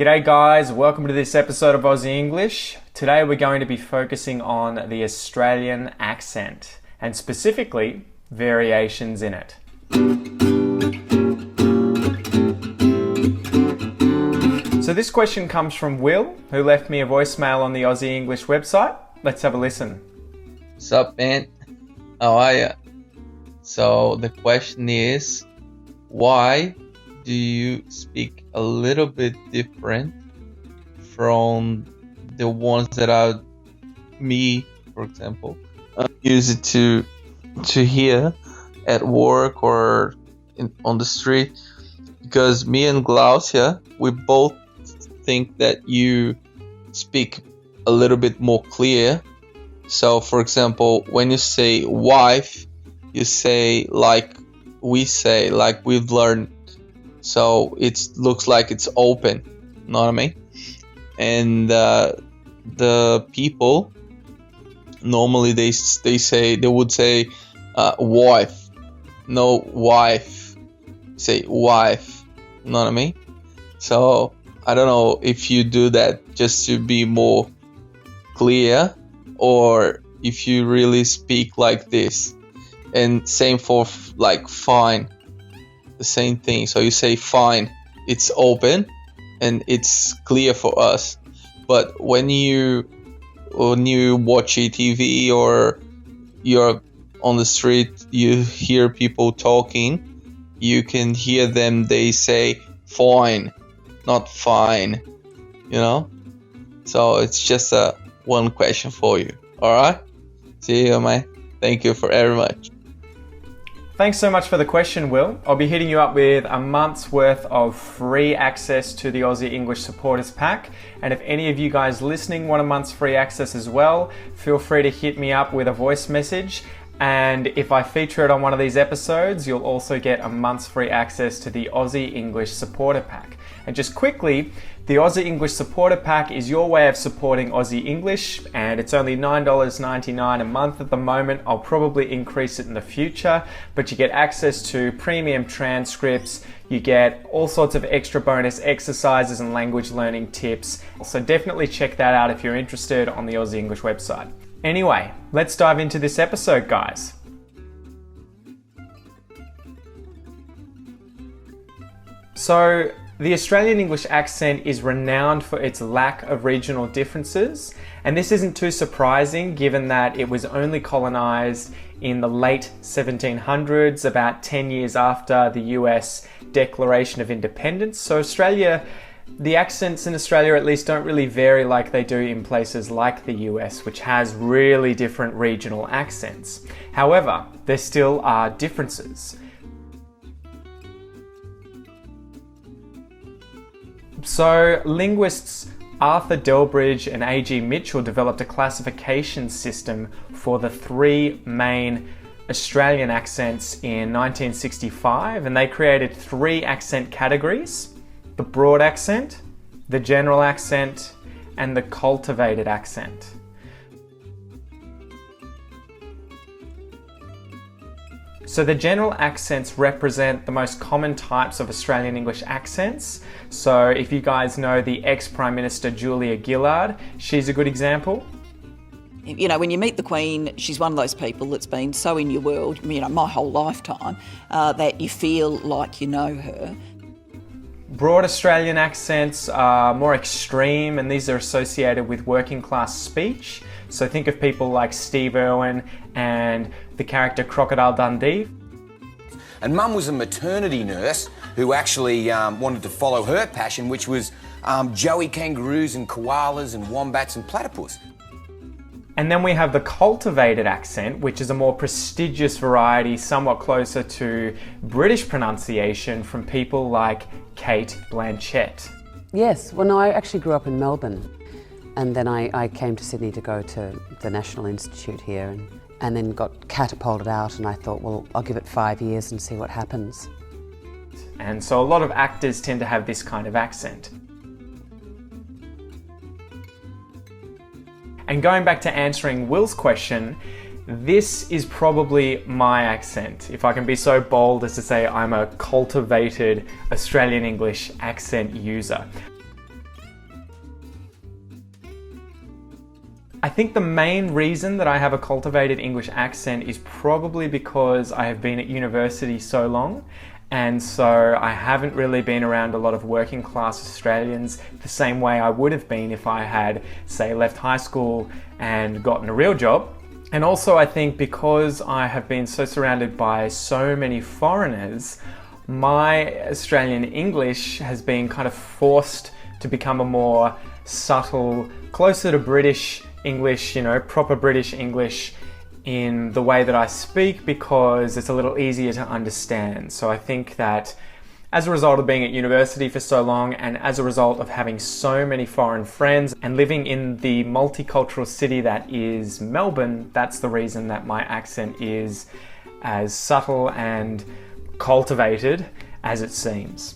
G'day guys, welcome to this episode of Aussie English. Today we're going to be focusing on the Australian accent and specifically variations in it. So this question comes from Will, who left me a voicemail on the Aussie English website. Let's have a listen. What's up, man? How are ya? So the question is, why do you speak a little bit different from the ones that are me, for example, use it to hear at work or on the street? Because me and Klaus here, we both think that you speak a little bit more clear. So, for example, when you say wife, you say like we say, like we've learned. So it looks like it's open, you know what I mean? And the people normally they would say wife, no wife, say wife, you know what I mean? So I don't know if you do that just to be more clear or if you really speak like this. And same for like fine. The same thing. So you say fine, it's open and it's clear for us. But when you watch a TV or you're on the street, you hear people talking, you can hear them, they say fine, not fine, you know? So it's just one question for you. Alright? See you, man. Thank you very much. Thanks so much for the question, Will. I'll be hitting you up with a month's worth of free access to the Aussie English Supporters Pack. And if any of you guys listening want a month's free access as well, feel free to hit me up with a voice message. And if I feature it on one of these episodes, you'll also get a month's free access to the Aussie English Supporter Pack. And just quickly, the Aussie English Supporter Pack is your way of supporting Aussie English, and it's only $9.99 a month at the moment. I'll probably increase it in the future, but you get access to premium transcripts, you get all sorts of extra bonus exercises and language learning tips. So definitely check that out if you're interested on the Aussie English website. Anyway, let's dive into this episode, guys. So, the Australian English accent is renowned for its lack of regional differences, and this isn't too surprising given that it was only colonised in the late 1700s, about 10 years after the US Declaration of Independence. So the accents in Australia at least don't really vary like they do in places like the US, which has really different regional accents. However, there still are differences. So linguists Arthur Delbridge and A.G. Mitchell developed a classification system for the three main Australian accents in 1965, and they created three accent categories: the broad accent, the general accent, and the cultivated accent. So the general accents represent the most common types of Australian English accents. So if you guys know the ex-Prime Minister Julia Gillard, she's a good example. You know, when you meet the Queen, she's one of those people that's been so in your world, you know, my whole lifetime, that you feel like you know her. Broad Australian accents are more extreme, and these are associated with working class speech. So think of people like Steve Irwin and the character Crocodile Dundee. And Mum was a maternity nurse who actually wanted to follow her passion, which was joey kangaroos and koalas and wombats and platypus. And then we have the cultivated accent, which is a more prestigious variety, somewhat closer to British pronunciation from people like Kate Blanchett. Yes, well, no, I actually grew up in Melbourne, and then I came to Sydney to go to the National Institute here, and then got catapulted out, and I thought, well, I'll give it 5 years and see what happens. And so a lot of actors tend to have this kind of accent. And going back to answering Will's question, This is probably my accent, if I can be so bold as to say I'm a cultivated Australian English accent user. I think the main reason that I have a cultivated English accent is probably because I have been at university so long, and so I haven't really been around a lot of working class Australians the same way I would have been if I had, say, left high school and gotten a real job. And also I think because I have been so surrounded by so many foreigners, my Australian English has been kind of forced to become a more subtle, closer to British English, proper British English in the way that I speak, because it's a little easier to understand. So I think that as a result of being at university for so long, and as a result of having so many foreign friends and living in the multicultural city that is Melbourne, that's the reason that my accent is as subtle and cultivated as it seems.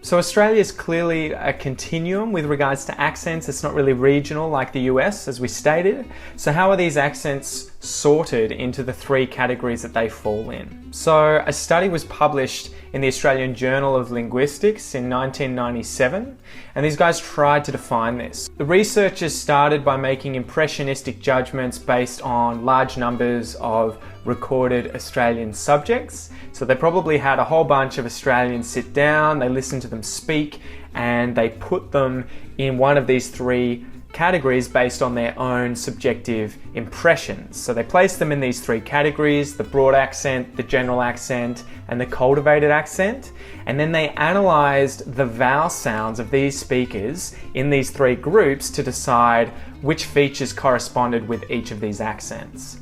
So Australia is clearly a continuum with regards to accents. It's not really regional like the US, as we stated. So how are these accents sorted into the three categories that they fall in? So a study was published in the Australian Journal of Linguistics in 1997, and these guys tried to define this. The researchers started by making impressionistic judgments based on large numbers of recorded Australian subjects. So they probably had a whole bunch of Australians sit down, they listened to them speak, and they put them in one of these three categories based on their own subjective impressions. So they placed them in these three categories: the broad accent, the general accent, and the cultivated accent. And then they analysed the vowel sounds of these speakers in these three groups to decide which features corresponded with each of these accents.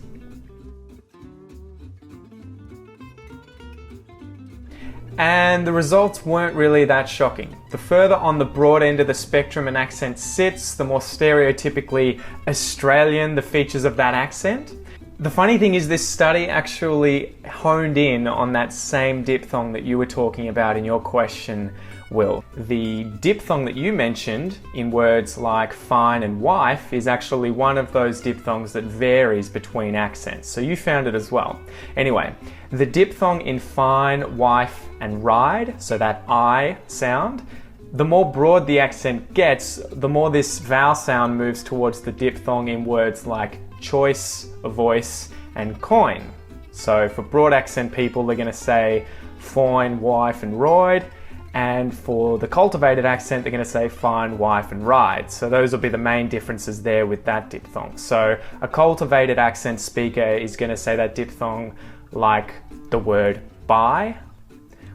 And the results weren't really that shocking. The further on the broad end of the spectrum an accent sits, the more stereotypically Australian the features of that accent. The funny thing is, this study actually honed in on that same diphthong that you were talking about in your question, Will. The diphthong that you mentioned in words like fine and wife is actually one of those diphthongs that varies between accents. So you found it as well. Anyway, the diphthong in fine, wife, and ride, so that I sound, the more broad the accent gets, the more this vowel sound moves towards the diphthong in words like choice, voice, and coin. So for broad accent people, they're going to say fine, wife, and roid. And for the cultivated accent, they're going to say fine, wife, and ride. So those will be the main differences there with that diphthong. So a cultivated accent speaker is going to say that diphthong like the word buy,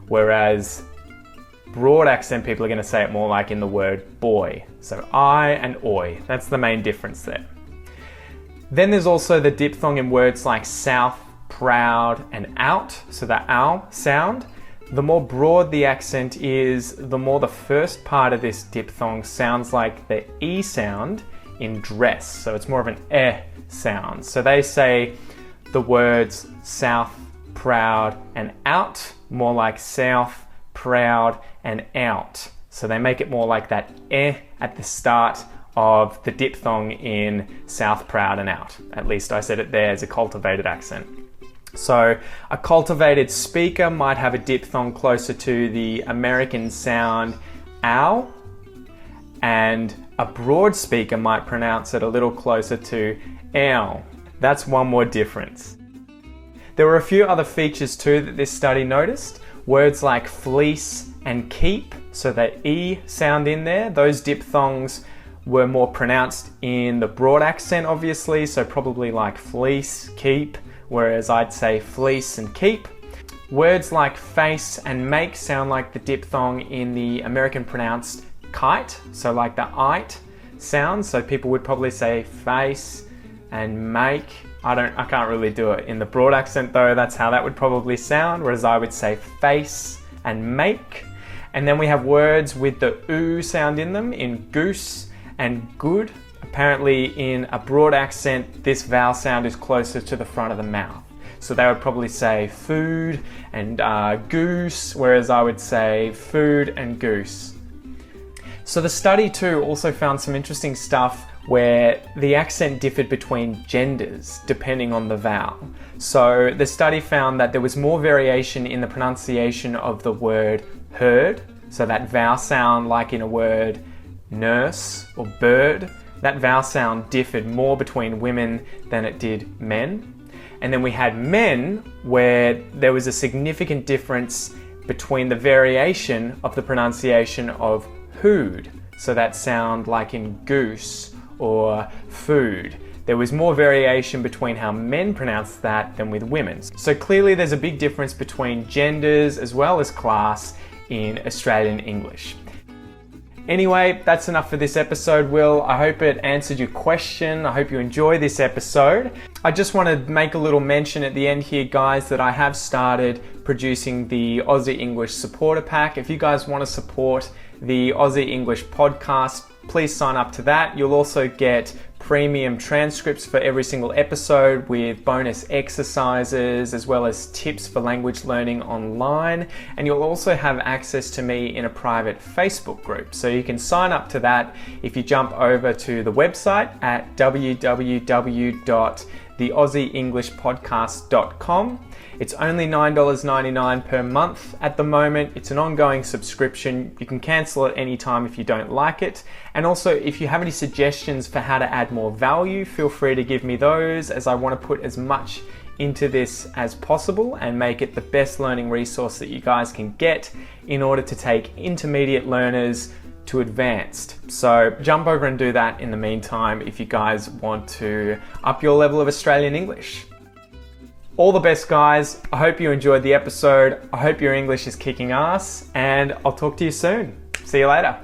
whereas broad accent people are going to say it more like in the word boy. So I and oi, that's the main difference there. Then there's also the diphthong in words like south, proud, and out, so the ow sound. The more broad the accent is, the more the first part of this diphthong sounds like the E sound in dress. So it's more of an eh sound. So they say the words south, proud, and out more like south, proud, and out. So they make it more like that eh at the start of the diphthong in south, proud, and out. At least I said it there as a cultivated accent. So a cultivated speaker might have a diphthong closer to the American sound ow, and a broad speaker might pronounce it a little closer to ow. That's one more difference. There were a few other features too that this study noticed. Words like fleece and keep, so that E sound in there, those diphthongs were more pronounced in the broad accent obviously, so probably like fleece, keep, whereas I'd say fleece and keep. Words like face and make sound like the diphthong in the American pronounced kite, so like the ite sound, so people would probably say face and make. I can't really do it in the broad accent though, that's how that would probably sound, whereas I would say face and make. And then we have words with the oo sound in them in goose and good. Apparently in a broad accent, this vowel sound is closer to the front of the mouth. So they would probably say food and goose, whereas I would say food and goose. So the study too also found some interesting stuff where the accent differed between genders depending on the vowel. So the study found that there was more variation in the pronunciation of the word heard, so that vowel sound like in a word nurse or bird, that vowel sound differed more between women than it did men. And then we had men where there was a significant difference between the variation of the pronunciation of hood. So that sound like in goose or food. There was more variation between how men pronounced that than with women. So clearly there's a big difference between genders as well as class in Australian English. Anyway, that's enough for this episode, Will. I hope it answered your question. I hope you enjoy this episode. I just want to make a little mention at the end here, guys, that I have started producing the Aussie English Supporter Pack. If you guys want to support the Aussie English podcast, please sign up to that. You'll also get premium transcripts for every single episode with bonus exercises as well as tips for language learning online. And you'll also have access to me in a private Facebook group. So you can sign up to that if you jump over to the website at www.theaussieenglishpodcast.com. It's only $9.99 per month at the moment. It's an ongoing subscription. You can cancel at any time if you don't like it. And also, if you have any suggestions for how to add more value, feel free to give me those, as I want to put as much into this as possible and make it the best learning resource that you guys can get in order to take intermediate learners to advanced. So jump over and do that in the meantime if you guys want to up your level of Australian English. All the best, guys. I hope you enjoyed the episode. I hope your English is kicking ass, and I'll talk to you soon. See you later.